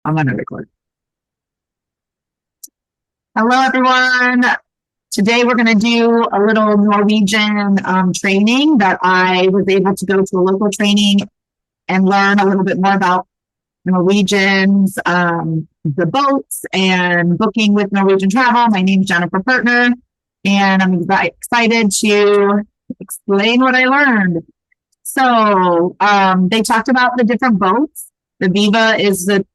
I'm going to record. Hello, everyone. Today we're going to do a little Norwegian training that I was able to go to a local training and learn a little bit more about Norwegians, the boats, and booking with Norwegian Travel. My name is Jennifer Pertner, and I'm excited to explain what I learned. So they talked about the different boats. The Viva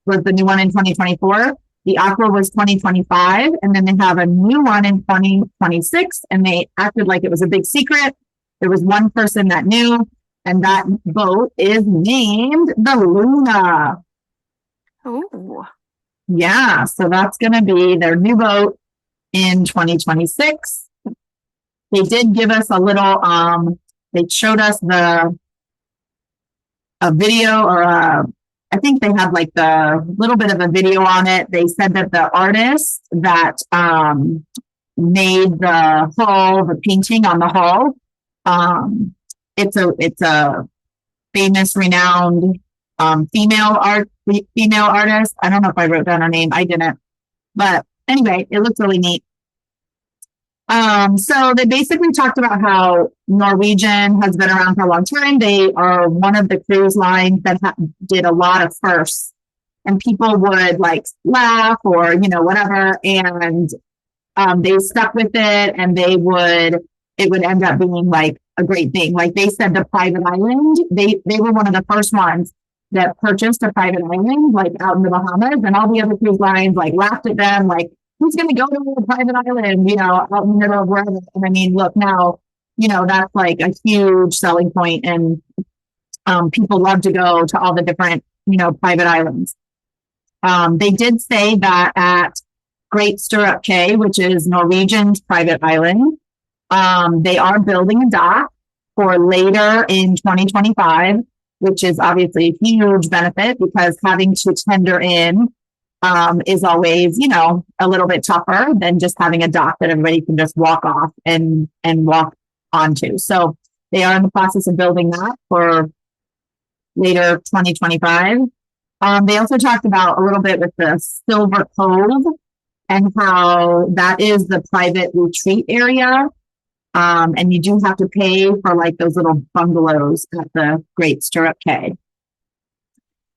was the new one in 2024. The Aqua was 2025, and then they have a new one in 2026, and they acted like it was a big secret. There was one person that knew, and that boat is named the Luna. Ooh. Yeah, so that's going to be their new boat in 2026. They did give us a little, they showed us a video or I think they had like the little bit of a video on it. They said that the artist that made the hull, the painting on the hull, it's a famous, renowned female artist. I don't know if I wrote down her name. I didn't, but anyway, it looks really neat. So they basically talked about how Norwegian has been around for a long time. They are one of the cruise lines that did a lot of firsts, and people would like laugh or, whatever. And, they stuck with it, and it would end up being like a great thing. Like they said, the private island, they were one of the first ones that purchased a private island, like out in the Bahamas, and all the other cruise lines like laughed at them, like, who's going to go to a private island, out in the middle of wherever? And I mean, look now, that's like a huge selling point, and people love to go to all the different, private islands. They did say that at Great Stirrup Cay, which is Norwegian's private island, they are building a dock for later in 2025, which is obviously a huge benefit because having to tender in is always, a little bit tougher than just having a dock that everybody can just walk off and walk onto. So they are in the process of building that for later 2025. They also talked about a little bit with the Silver Cove and how that is the private retreat area. And you do have to pay for like those little bungalows at the Great Stirrup Cay.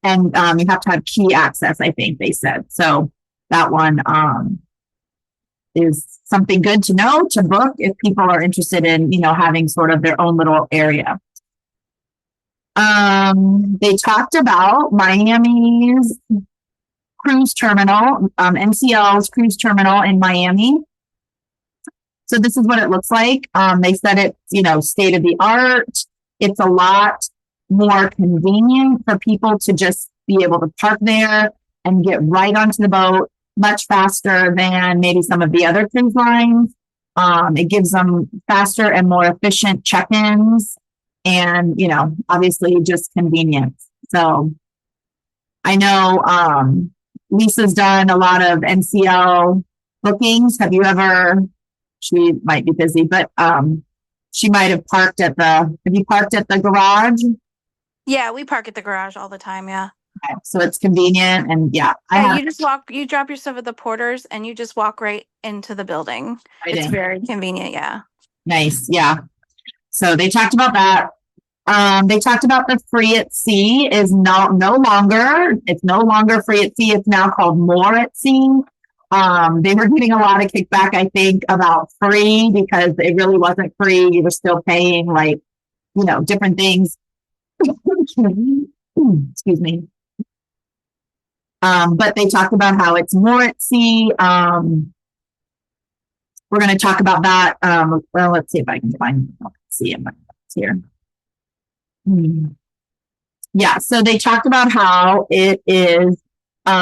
And you have to have key access, I think they said. So that one is something good to know, to book if people are interested in, having sort of their own little area. They talked about Miami's cruise terminal, NCL's cruise terminal in Miami. So this is what it looks like. They said it's, state of the art. It's a lot more convenient for people to just be able to park there and get right onto the boat much faster than maybe some of the other cruise lines. It gives them faster and more efficient check-ins and, obviously just convenience. So I know Lisa's done a lot of NCL bookings. She might be busy, but she might have parked have you parked at the garage? Yeah, we park at the garage all the time. Yeah. Okay, so it's convenient, and you drop your stuff at the porters and you just walk right into the building. It's very convenient. Yeah. Nice. Yeah. So they talked about that. They talked about the free at sea is no longer free at sea. It's now called more at sea. They were getting a lot of kickback, I think, about free because it really wasn't free. You were still paying like, different things. Excuse me. But they talked about how it's more at sea. We're going to talk about that. Well, let's see if I can find see it here. Yeah, so they talked about how it is.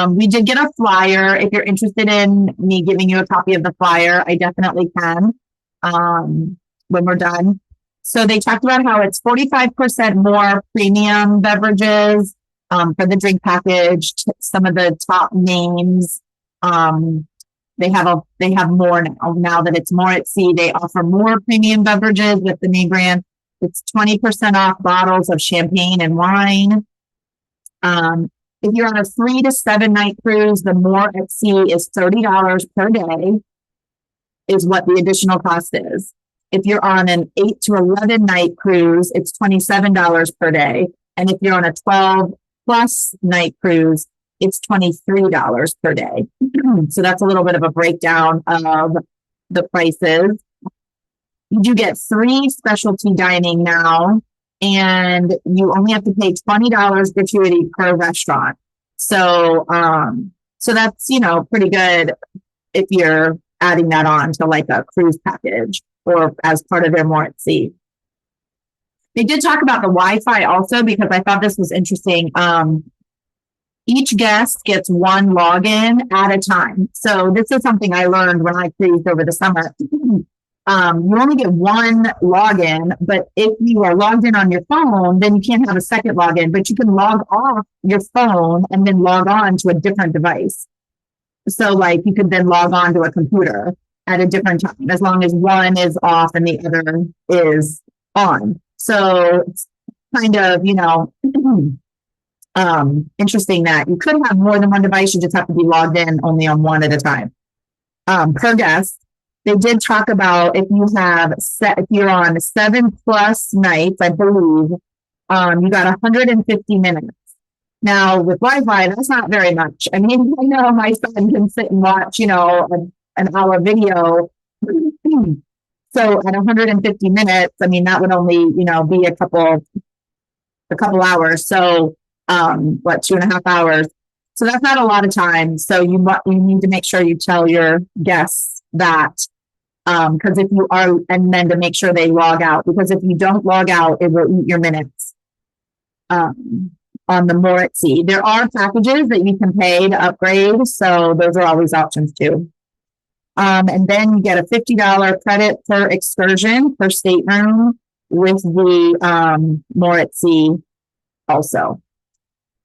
We did get a flyer. If you're interested in me giving you a copy of the flyer, I definitely can when we're done. So they talked about how it's 45% more premium beverages for the drink package. Some of the top names, they have more now that it's more at sea. They offer more premium beverages with the name brand. It's 20% off bottles of champagne and wine. If you're on a 3 to 7 night cruise, the more at sea is $30 per day, is what the additional cost is. If you're on an 8 to 11 night cruise, it's $27 per day. And if you're on a 12 plus night cruise, it's $23 per day. So that's a little bit of a breakdown of the prices. You do get 3 specialty dining now, and you only have to pay $20 gratuity per restaurant. So, so that's, pretty good if you're adding that on to like a cruise package or as part of their more at sea. They did talk about the Wi-Fi also, because I thought this was interesting. Each guest gets 1 login at a time. So this is something I learned when I cruised over the summer. You only get 1 login, but if you are logged in on your phone, then you can't have a second login, but you can log off your phone and then log on to a different device. So like you could then log on to a computer at a different time, as long as one is off and the other is on. So it's kind of, interesting that you could have more than 1 device. You just have to be logged in only on 1 at a time. Per guest, they did talk about if you're on 7 plus nights, I believe, you got 150 minutes. Now with Wi-Fi, that's not very much. I mean, I know my son can sit and watch, an hour video. So at 150 minutes, I mean, that would only, be a couple hours. So, 2.5 hours. So that's not a lot of time. So you need to make sure you tell your guests that, because if you are, and then to make sure they log out, because if you don't log out, it will eat your minutes. On the more at sea, there are packages that you can pay to upgrade. So those are always options too. And then you get a $50 credit per excursion per stateroom with the more at sea also.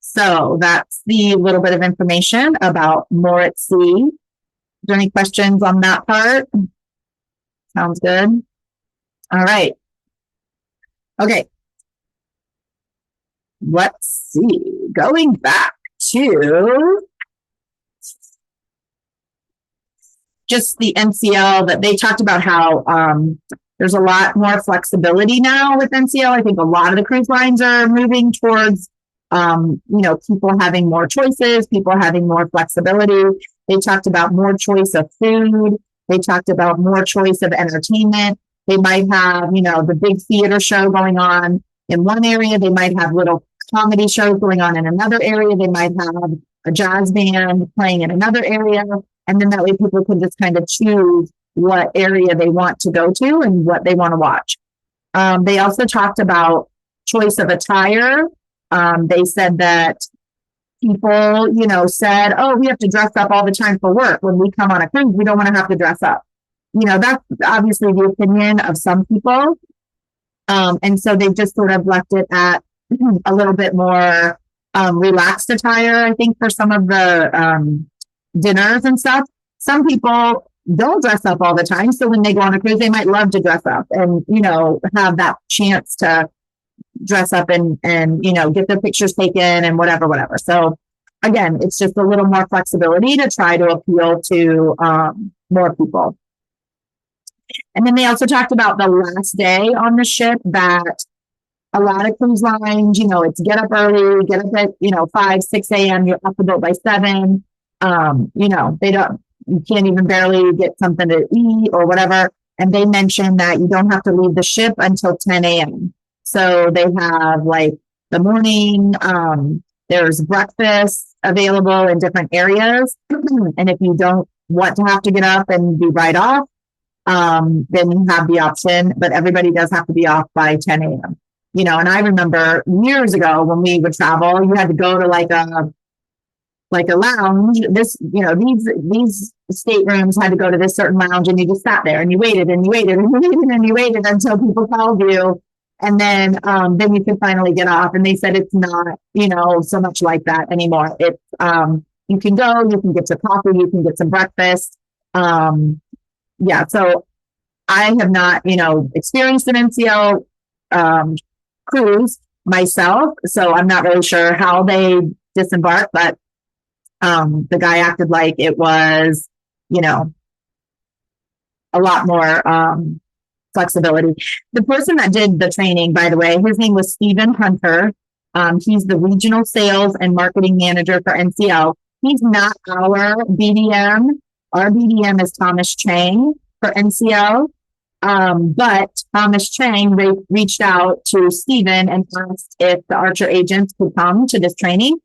So that's the little bit of information about more at sea. Is there any questions on that part? Sounds good. All right. Okay. Let's see. Going back to just the NCL, that they talked about how there's a lot more flexibility now with NCL. I think a lot of the cruise lines are moving towards people having more choices, people having more flexibility. They talked about more choice of food. They talked about more choice of entertainment. They might have, the big theater show going on in one area. They might have little comedy shows going on in another area. They might have a jazz band playing in another area. And then that way people can just kind of choose what area they want to go to and what they want to watch. They also talked about choice of attire. They said that people, said, oh, we have to dress up all the time for work. When we come on a cruise, we don't want to have to dress up. That's obviously the opinion of some people. And so they just sort of left it at a little bit more relaxed attire, I think, for some of the dinners and stuff. Some people don't dress up all the time. So when they go on a cruise, they might love to dress up and, have that chance to dress up and get their pictures taken and whatever. So again, it's just a little more flexibility to try to appeal to more people. And then they also talked about the last day on the ship, that a lot of cruise lines, it's get up early, get up at, 5, 6 a.m. You're off the boat by 7. You can't even barely get something to eat or whatever. And they mentioned that you don't have to leave the ship until 10 a.m. So they have like the morning, there's breakfast available in different areas. And if you don't want to have to get up and be right off, then you have the option, but everybody does have to be off by 10 a.m. And I remember years ago when we would travel, you had to go to like a lounge. These staterooms had to go to this certain lounge, and you just sat there and you waited and you waited and you waited and you waited until people called you. And then you can finally get off. And they said it's not, so much like that anymore. It's, you can go, you can get some coffee, you can get some breakfast. So I have not, experienced an NCL cruise myself, so I'm not really sure how they disembark, but the guy acted like it was, a lot more flexibility. The person that did the training, by the way, his name was Stephen Hunter. He's the regional sales and marketing manager for NCL. He's not our BDM. Our BDM is Thomas Chang for NCL. But Thomas Chang reached out to Stephen and asked if the Archer agents could come to this training.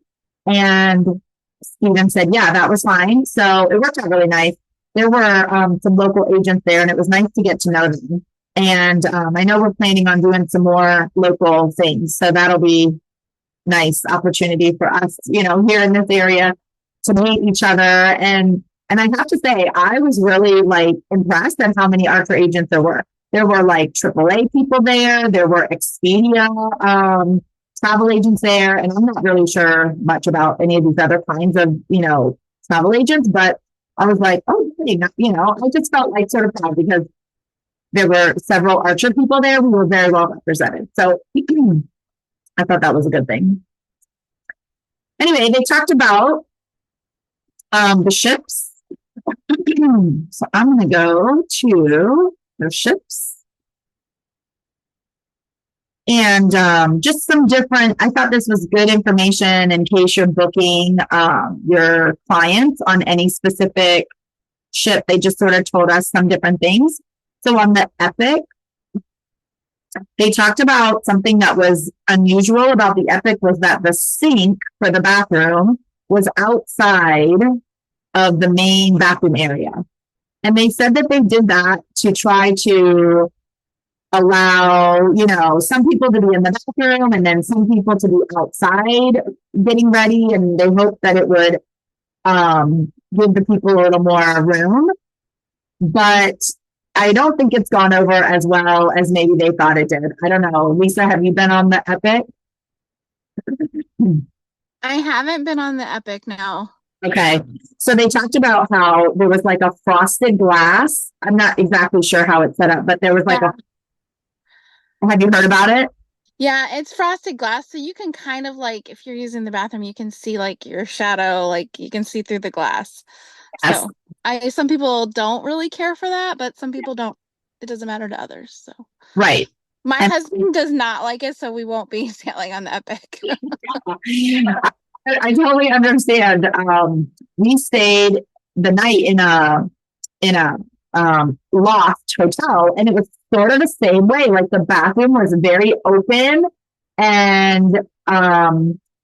And Stephen said, yeah, that was fine. So it worked out really nice. There were some local agents there, and it was nice to get to know them. And I know we're planning on doing some more local things. So that'll be nice opportunity for us, here in this area to meet each other. And I have to say, I was really impressed at how many Archer agents there were. There were AAA people there. There were Expedia travel agents there. And I'm not really sure much about any of these other kinds of, travel agents, but I was like, oh, I just felt sort of proud because there were several Archer people there who were very well represented. So I thought that was a good thing. Anyway, they talked about the ships. So I'm going to go to the ships. And just some different, I thought this was good information in case you're booking your clients on any specific ship. They just sort of told us some different things. So on the Epic, they talked about something that was unusual about the Epic was that the sink for the bathroom was outside of the main bathroom area. And they said that they did that to try to allow, some people to be in the bathroom and then some people to be outside getting ready. And they hoped that it would give the people a little more room. But I don't think it's gone over as well as maybe they thought it did. I don't know. Lisa, have you been on the Epic? I haven't been on the Epic, no. Okay. So they talked about how there was a frosted glass. I'm not exactly sure how it's set up, but there was have you heard about it? Yeah, it's frosted glass. So you can kind of if you're using the bathroom, you can see your shadow, you can see through the glass. Yes. So some people don't really care for that, but some people don't. It doesn't matter to others. So right. My husband does not like it, so we won't be sailing on the Epic. I totally understand. We stayed the night in a loft hotel, and it was sort of the same way. The bathroom was very open, and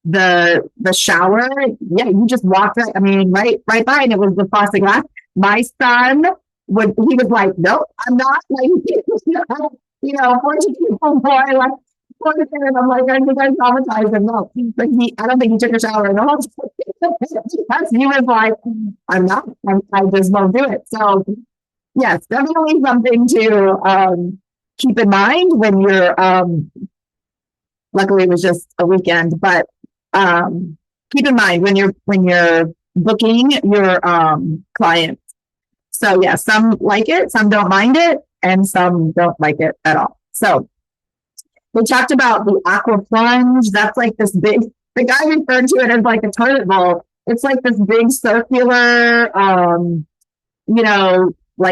the shower, yeah, you just walked right. I mean, right by, and it was the frosted glass. My son he was like, nope, I'm not. 40 people more. And I'm like, I think I traumatized him. No, but I don't think he took a shower at all. He was like, I'm not. I just won't do it. So, yes, definitely something to keep in mind when you're. Luckily, it was just a weekend, but keep in mind when you're booking your clients. So, yeah, some like it, some don't mind it, and some don't like it at all. So. We talked about the aqua plunge. That's this big, the guy referred to it as a toilet bowl. It's this big circular,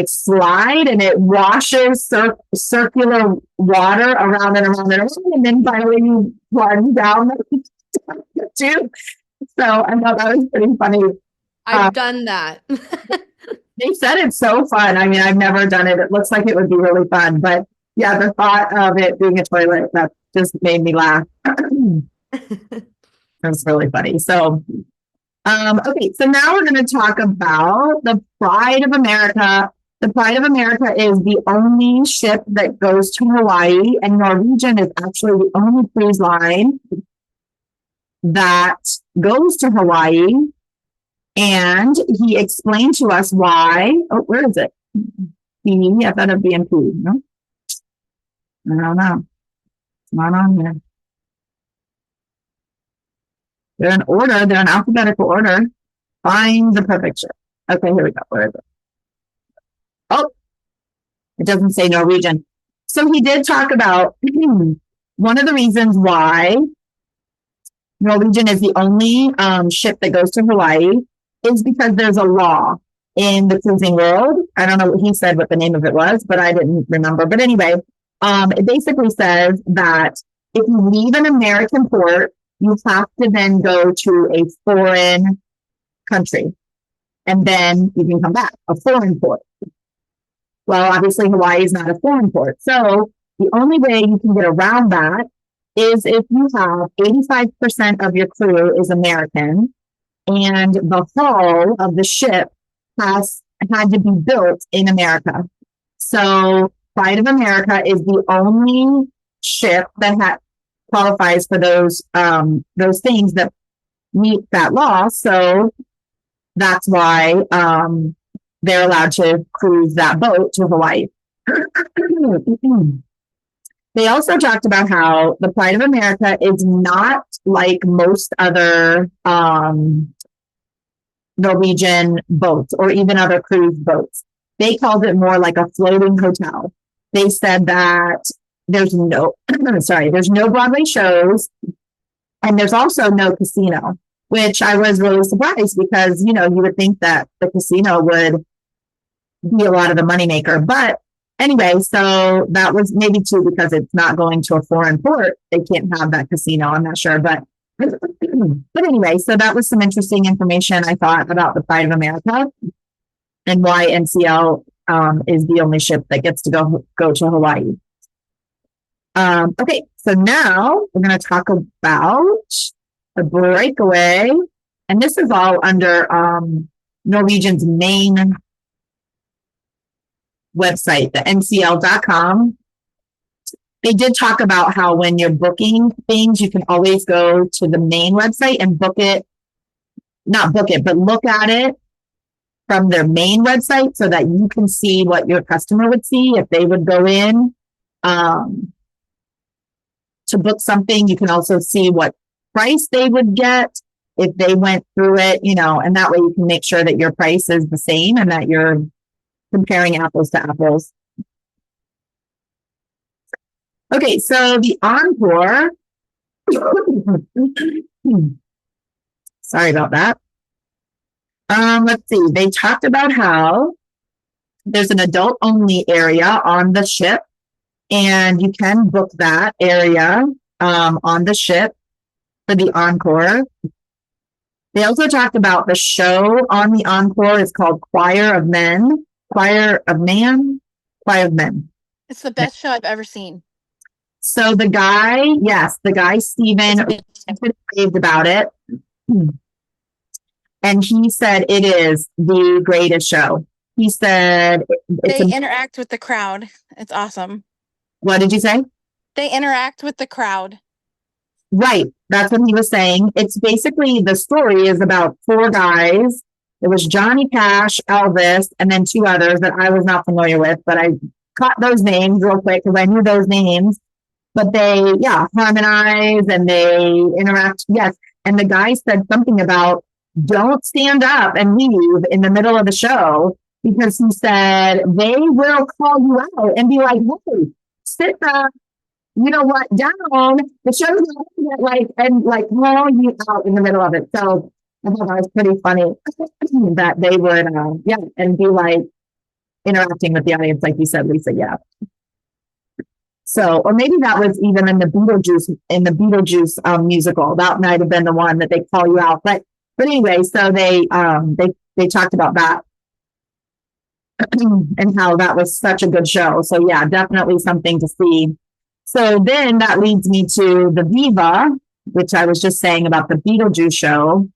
slide, and it washes circular water around and around and around. And then finally you plunge down the tube. So I thought that was pretty funny. I've done that. They said it's so fun. I mean, I've never done it. It looks like it would be really fun, but yeah, the thought of it being a toilet, that just made me laugh. It was really funny. So, okay, so now we're going to talk about the Pride of America. The Pride of America is the only ship that goes to Hawaii, and Norwegian is actually the only cruise line that goes to Hawaii. And he explained to us why. Oh, where is it? I thought it'd be in P, no? I don't know. It's not on here. They're in order. They're in alphabetical order. Find the perfect ship. Okay, here we go. Where is it? Oh, it doesn't say Norwegian. So he did talk about one of the reasons why Norwegian is the only ship that goes to Hawaii is because there's a law in the cruising world. I don't know what he said, what the name of it was, but I didn't remember. But anyway, it basically says that if you leave an American port, you have to then go to a foreign country, and then you can come back, a foreign port. Well, obviously Hawaii is not a foreign port. So the only way you can get around that is if you have 85% of your crew is American, and the hull of the ship had to be built in America. So Pride of America is the only ship that qualifies for those things that meet that law. So that's why they're allowed to cruise that boat to Hawaii. They also talked about how the Pride of America is not like most other Norwegian boats or even other cruise boats. They called it more like a floating hotel. They said that there's no Broadway shows, and there's also no casino, which I was really surprised because, you would think that the casino would be a lot of the moneymaker. But anyway, so that was maybe too because it's not going to a foreign port. They can't have that casino. I'm not sure, but anyway, so that was some interesting information I thought about the Pride of America and why NCL is the only ship that gets to go to Hawaii. Okay, so now we're going to talk about the breakaway, and this is all under Norwegian's main website, the NCL.com. They did talk about how when you're booking things, you can always go to the main website and look at it from their main website so that you can see what your customer would see if they would go in to book something. You can also see what price they would get if they went through it, and that way you can make sure that your price is the same and that you're comparing apples to apples. Okay, so the Encore. Sorry about that. Let's see. They talked about how there's an adult only area on the ship, and you can book that area on the ship for the Encore. They also talked about the show on the Encore is called Choir of Men. It's the best show I've ever seen. So the guy, Steven, raved about it. And he said it is the greatest show. He said they interact with the crowd. It's awesome. What did you say? They interact with the crowd. Right. That's what he was saying. It's basically, the story is about four guys. It was Johnny Cash, Elvis, and then two others that I was not familiar with, but I caught those names real quick because I knew those names. But they, harmonize and they interact. Yes. And the guy said something about don't stand up and leave in the middle of the show, because he said they will call you out and be like, hey, sit down, down. The show's not call you out in the middle of it. So I thought that was pretty funny that they would, and be like interacting with the audience, like you said, Lisa. Yeah. So, or maybe that was even in the Beetlejuice musical. That might have been the one that they call you out. But anyway, so they talked about that and how that was such a good show. So yeah, definitely something to see. So then that leads me to the Viva, which I was just saying about the Beetlejuice show.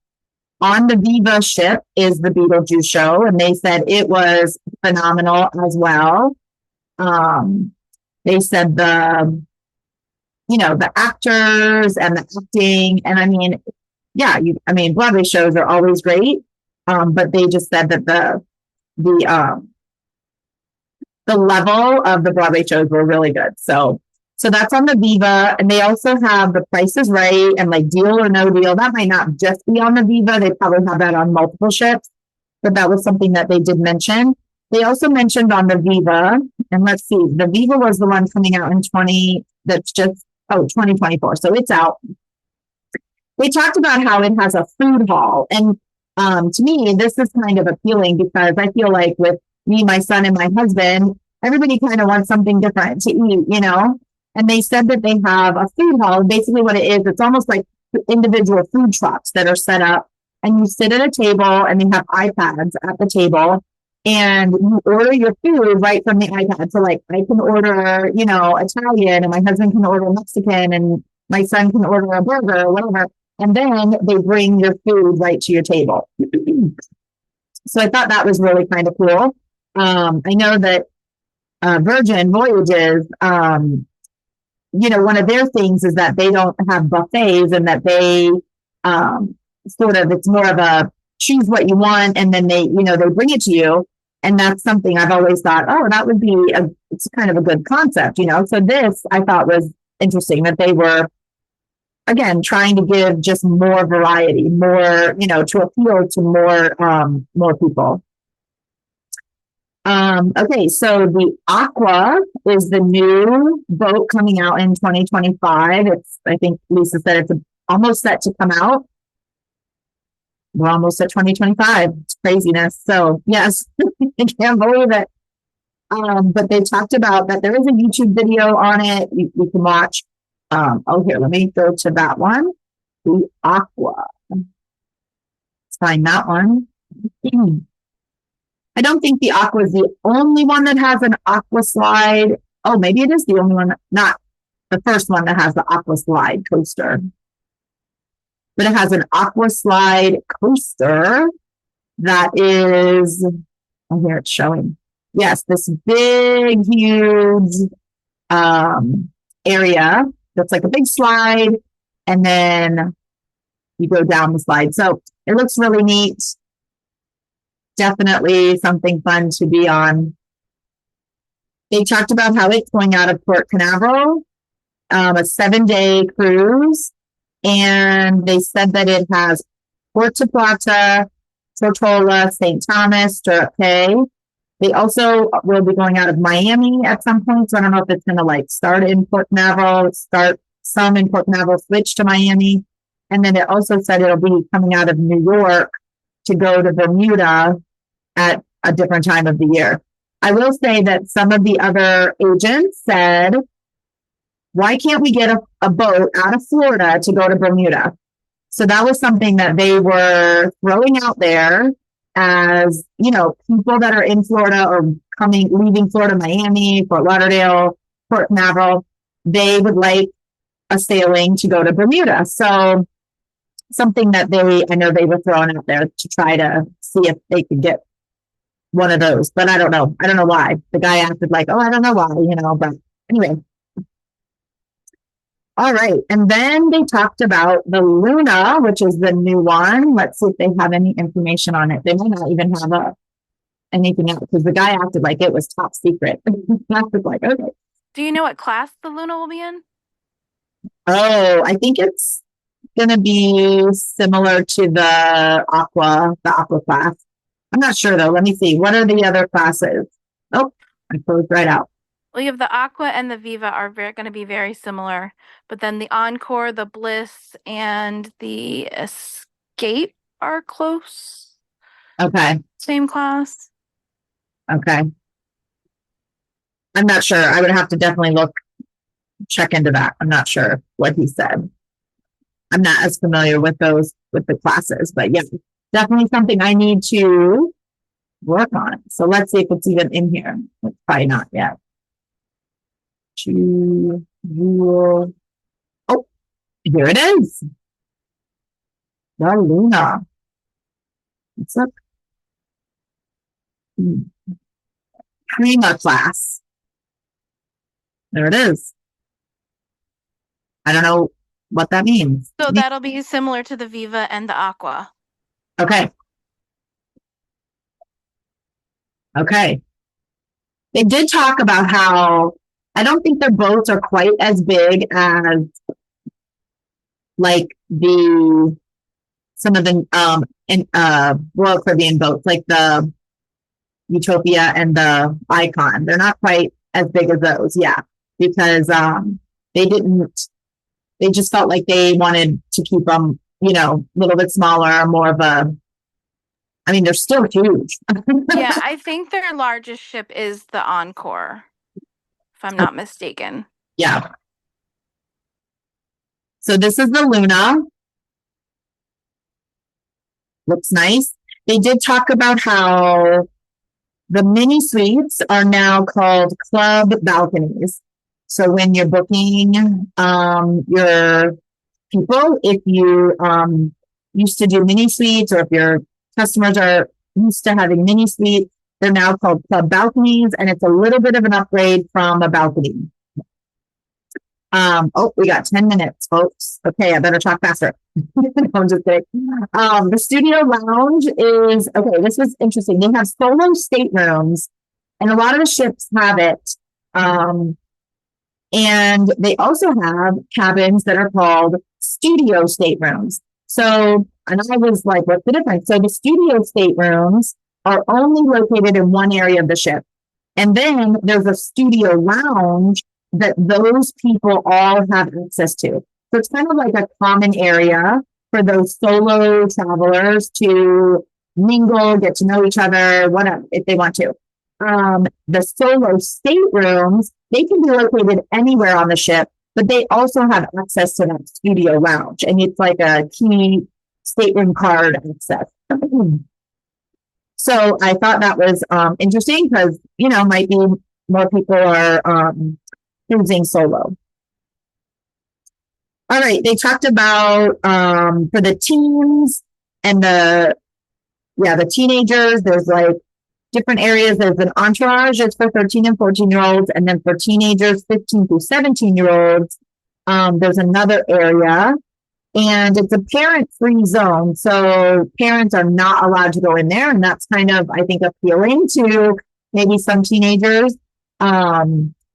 On the Viva ship is the Beetlejuice show, and they said it was phenomenal as well. They said the actors and the acting, and Broadway shows are always great. But they just said that the level of the Broadway shows were really good. So that's on the Viva, and they also have The Price is Right and like Deal or No Deal. That might not just be on the Viva. They probably have that on multiple ships, but that was something that they did mention. They also mentioned on the Viva, and let's see, the Viva was the one coming out in 2024. So it's out. they talked about how it has a food hall. And to me, this is kind of appealing because I feel like with me, my son, and my husband, everybody kind of wants something different to eat, you know? And they said that they have a food hall. Basically, what it is, it's almost like individual food trucks that are set up. And you sit at a table and they have iPads at the table and you order your food right from the iPad. So, like, I can order, you know, Italian, and my husband can order Mexican, and my son can order a burger or whatever. And then they bring your food right to your table. So I thought that was really kind of cool. I know that Virgin Voyages, you know, one of their things is that they don't have buffets, and that they sort of, it's more of a choose what you want, and then they, you know, they bring it to you. And that's something I've always thought, oh, that would be it's kind of a good concept, you know. So this I thought was interesting that they were, again, trying to give just more variety, more, you know, to appeal to more people. Okay, so the Aqua is the new boat coming out in 2025. It's, I think Lisa said it's almost set to come out. We're almost at 2025. It's craziness. So yes, I can't believe it. But they talked about that there is a YouTube video on it. You can watch. Oh, here, let me go to that one. The Aqua. Let's find that one. I don't think the Aqua is the only one that has an Aqua slide. Oh, maybe it is the only one, not the first one that has the Aqua slide coaster. But it has an Aqua slide coaster that is, oh, here it's showing. Yes, this big, huge area that's like a big slide, and then you go down the slide. So it looks really neat. Definitely something fun to be on. They talked about how it's going out of Port Canaveral, a 7-day cruise. And they said that it has Puerto Plata, Tortola, St. Thomas, Stirrup Cay. They also will be going out of Miami at some point. So I don't know if it's going to like start in Port Canaveral, start some in Port Canaveral, switch to Miami. And then it also said it'll be coming out of New York to go to Bermuda at a different time of the year. I will say that some of the other agents said, why can't we get a boat out of Florida to go to Bermuda? So that was something that they were throwing out there as, you know, people that are in Florida or leaving Florida, Miami, Fort Lauderdale, Port Canaveral, they would like a sailing to go to Bermuda. So something that I know they were throwing out there to try to see if they could get one of those. But I don't know. I don't know why. The guy acted like, oh, I don't know why, you know, but anyway. All right. And then they talked about the Luna, which is the new one. Let's see if they have any information on it. They might not even have anything else because the guy acted like it was top secret. I was like, okay. Do you know what class the Luna will be in? Oh, I think it's going to be similar to the Aqua class. I'm not sure though. Let me see. What are the other classes? Oh, I closed right out. Well, you have the Aqua and the Viva are going to be very similar, but then the Encore, the Bliss, and the Escape are close. Okay. Same class. Okay. I'm not sure. I would have to definitely check into that. I'm not sure what he said. I'm not as familiar with the classes, but yeah, definitely something I need to work on. So let's see if it's even in here. It's probably not yet. Oh, here it is. The Luna. Let's look. Prima class. There it is. I don't know what that means. So that'll be similar to the Viva and the Aqua. Okay. Okay. They did talk about how I don't think their boats are quite as big as like some of the Royal Caribbean boats, like the Utopia and the Icon. They're not quite as big as those, yeah, because they just felt like they wanted to keep them a little bit smaller, more of they're still huge. Yeah, I think their largest ship is the Encore, if I'm not mistaken. Yeah. So this is the Luna. Looks nice. They did talk about how the mini suites are now called club balconies. So when you're booking your people, if you used to do mini suites, or if your customers are used to having mini suites, they're now called club balconies, and it's a little bit of an upgrade from a balcony. We got 10 minutes, folks. Okay, I better talk faster. I'm just kidding. The studio lounge is, okay, this was interesting. They have solo staterooms, and a lot of the ships have it. And they also have cabins that are called studio staterooms. So, and I was like, what's the difference? So the studio staterooms are only located in one area of the ship. And then there's a studio lounge that those people all have access to. So it's kind of like a common area for those solo travelers to mingle, get to know each other, whatever, if they want to. The solo staterooms, they can be located anywhere on the ship, but they also have access to that studio lounge. And it's like a key stateroom card access. So I thought that was interesting because, might be more people are cruising solo. All right, they talked about for the teens and the teenagers, there's like different areas. There's an entourage that's for 13 and 14-year-olds, and then for teenagers, 15 to 17-year-olds, there's another area, and it's a parent-free zone. So parents are not allowed to go in there, and that's kind of, I think, appealing to maybe some teenagers.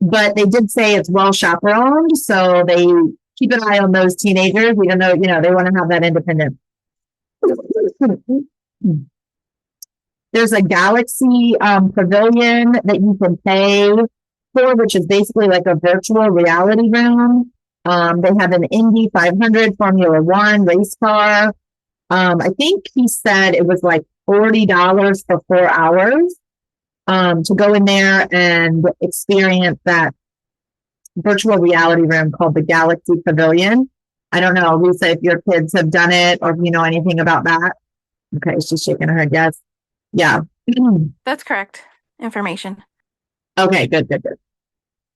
But they did say it's well chaperoned, so they keep an eye on those teenagers, even though, they want to have that independence. There's a Galaxy pavilion that you can pay for, which is basically like a virtual reality room. They have an Indy 500 Formula One race car. I think he said it was like $40 for 4 hours to go in there and experience that virtual reality room called the Galaxy Pavilion. I don't know, Lisa, if your kids have done it or if you know anything about that. Okay, she's shaking her head yes. Yeah. That's correct information. Okay, good.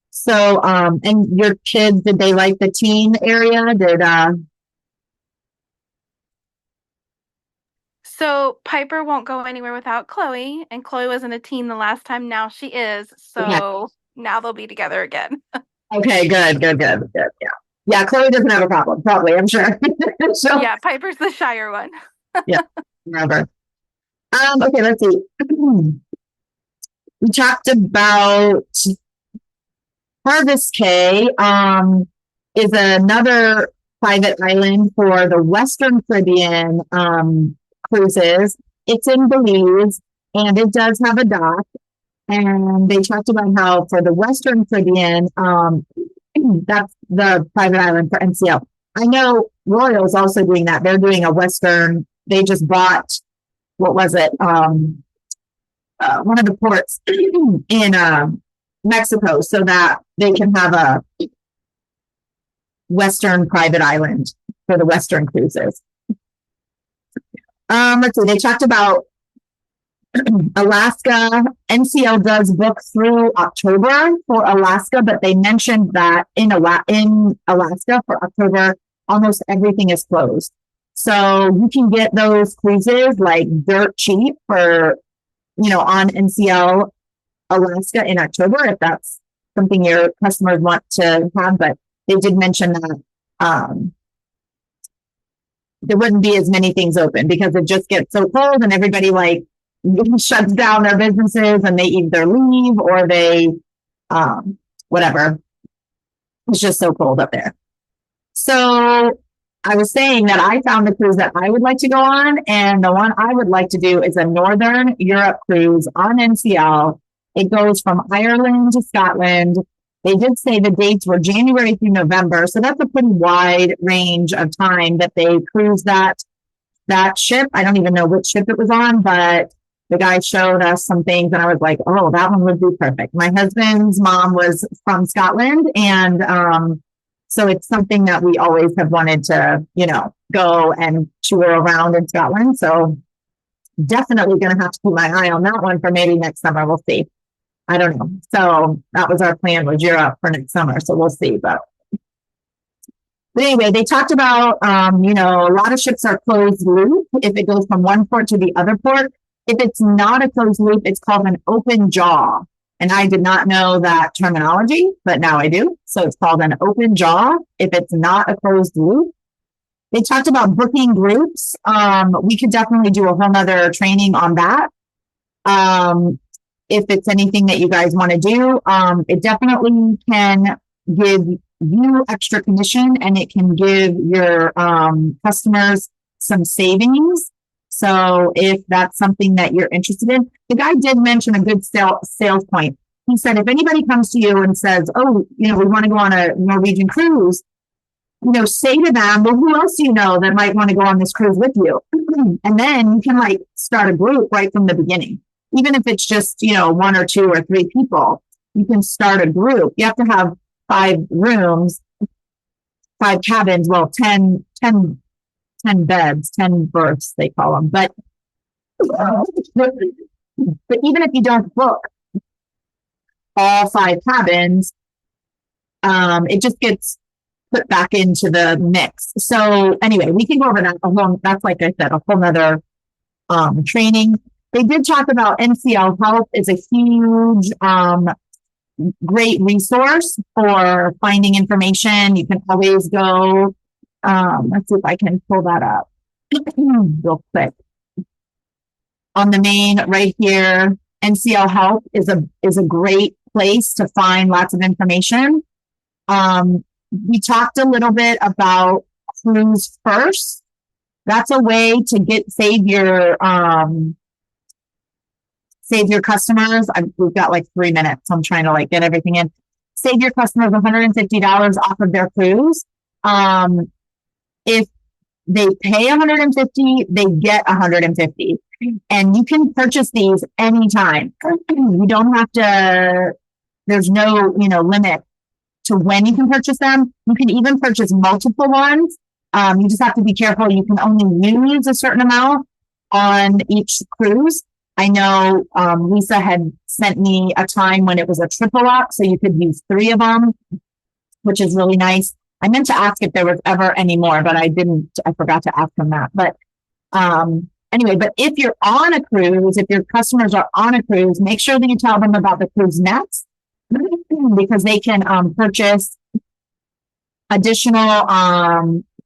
So, and your kids, did they like the teen area? So Piper won't go anywhere without Chloe, and Chloe wasn't a teen the last time. Now she is. So now they'll be together again. Okay, good. Yeah, Chloe doesn't have a problem, probably, I'm sure. So, yeah, Piper's the shyer one. yeah, remember. Okay, let's see. We talked about Harvest Cay, is another private island for the Western Caribbean cruises. It's in Belize, and it does have a dock. And they talked about how for the Western Caribbean, that's the private island for NCL. I know Royal's also doing that. They're doing a Western. They just bought, what was it? One of the ports in Mexico, so that they can have a Western private island for the Western cruises. Let's see. They talked about Alaska. NCL does book through October for Alaska, but they mentioned that in Alaska for October, almost everything is closed. So you can get those cruises like dirt cheap for, on NCL Alaska in October, if that's something your customers want to have. But they did mention that there wouldn't be as many things open because it just gets so cold and everybody shuts down their businesses and they either leave or they, whatever. It's just so cold up there. So I was saying that I found the cruise that I would like to go on, and the one I would like to do is a Northern Europe cruise on NCL. It goes from Ireland to Scotland, They did say the dates were January through November, so that's a pretty wide range of time that they cruised that ship. I don't even know which ship it was on, but the guy showed us some things and I was like, oh, that one would be perfect. My husband's mom was from Scotland, and so it's something that we always have wanted to, go and tour around in Scotland. So definitely going to have to keep my eye on that one for maybe next summer. We'll see. I don't know. So that was our plan, was Europe for next summer. So we'll see. But anyway, they talked about, a lot of ships are closed loop if it goes from one port to the other port. If it's not a closed loop, it's called an open jaw. And I did not know that terminology, but now I do. So it's called an open jaw if it's not a closed loop. They talked about booking groups. We could definitely do a whole nother training on that. If it's anything that you guys want to do, it definitely can give you extra commission, and it can give your customers some savings. So if that's something that you're interested in, the guy did mention a good sales point. He said, if anybody comes to you and says, oh, we want to go on a Norwegian cruise, say to them, well, who else do you know that might want to go on this cruise with you? And then you can start a group right from the beginning. Even if it's just, 1 or 2 or 3 people, you can start a group. You have to have 5 rooms, 5 cabins, 10 beds, 10 berths, they call them. But even if you don't book all 5 cabins, it just gets put back into the mix. So anyway, we can go over that that's, like I said, a whole nother training. They did talk about NCL Health is a huge, great resource for finding information. You can always go, let's see if I can pull that up real quick. On the main right here, NCL Health is a great place to find lots of information. We talked a little bit about Cruise First. That's a way to save your customers. We've got 3 minutes. So I'm trying to get everything in. Save your customers $150 off of their cruise. If they pay $150, they get $150, and you can purchase these anytime. You don't have to. There's no limit to when you can purchase them. You can even purchase multiple ones. You just have to be careful. You can only use a certain amount on each cruise. I know Lisa had sent me a time when it was a triple up, so you could use 3 of them, which is really nice. I meant to ask if there was ever any more, but I didn't. I forgot to ask them that. But anyway, but if you're on a cruise, if your customers are on a cruise, make sure that you tell them about the cruise next, because they can purchase additional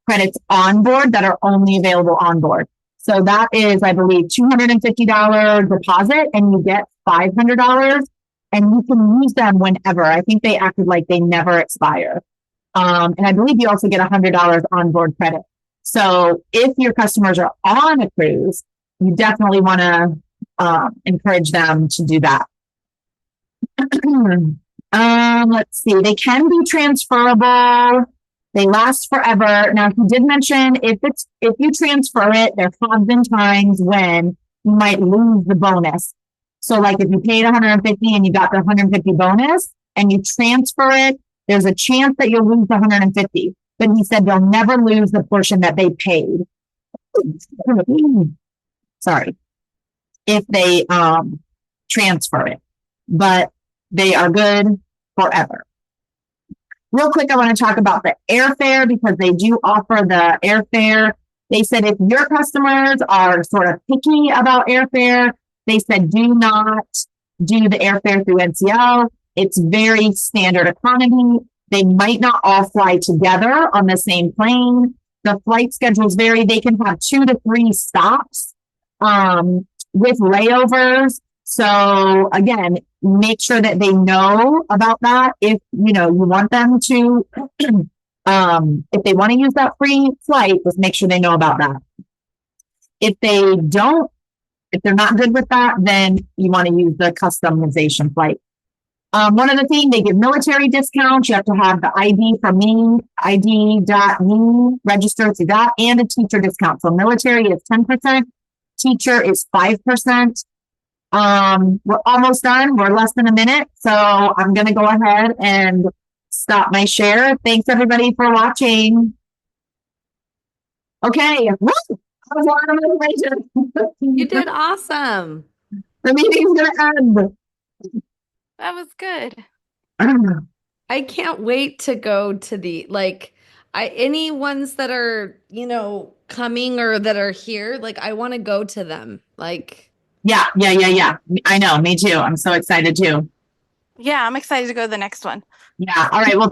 credits on board that are only available on board. So that is, I believe, $250 deposit, and you get $500, and you can use them whenever. I think they acted like they never expire. And I believe you also get $100 on board credit. So if your customers are on a cruise, you definitely want to encourage them to do that. Let's see. They can be transferable. They last forever. Now, he did mention if you transfer it, there have been times when you might lose the bonus. So if you paid $150 and you got the $150 bonus and you transfer it, there's a chance that you'll lose the $150. But he said they'll never lose the portion that they paid. Sorry. If they transfer it. But they are good forever. Real quick, I want to talk about the airfare, because they do offer the airfare. They said if your customers are sort of picky about airfare, they said do not do the airfare through NCL. It's very standard economy. They might not all fly together on the same plane. The flight schedules vary. They can have 2 to 3 stops with layovers. So again, make sure that they know about that. If you want them to, if they want to use that free flight, just make sure they know about that. If they don't, if they're not good with that, then you want to use the customization flight. One other thing, they give military discounts. You have to have the ID from me, ID.me, register to that, and a teacher discount. So military is 10%, teacher is 5%. We're almost done. We're less than a minute. So I'm going to go ahead and stop my share. Thanks everybody for watching. Okay. Woo! That was a lot of information. You did awesome. The meeting's going to end. That was good. I can't wait to go to the any ones that are, coming or that are here, I want to go to them. Yeah. I know. Me too. I'm so excited too. Yeah, I'm excited to go to the next one. Yeah. All right. Well,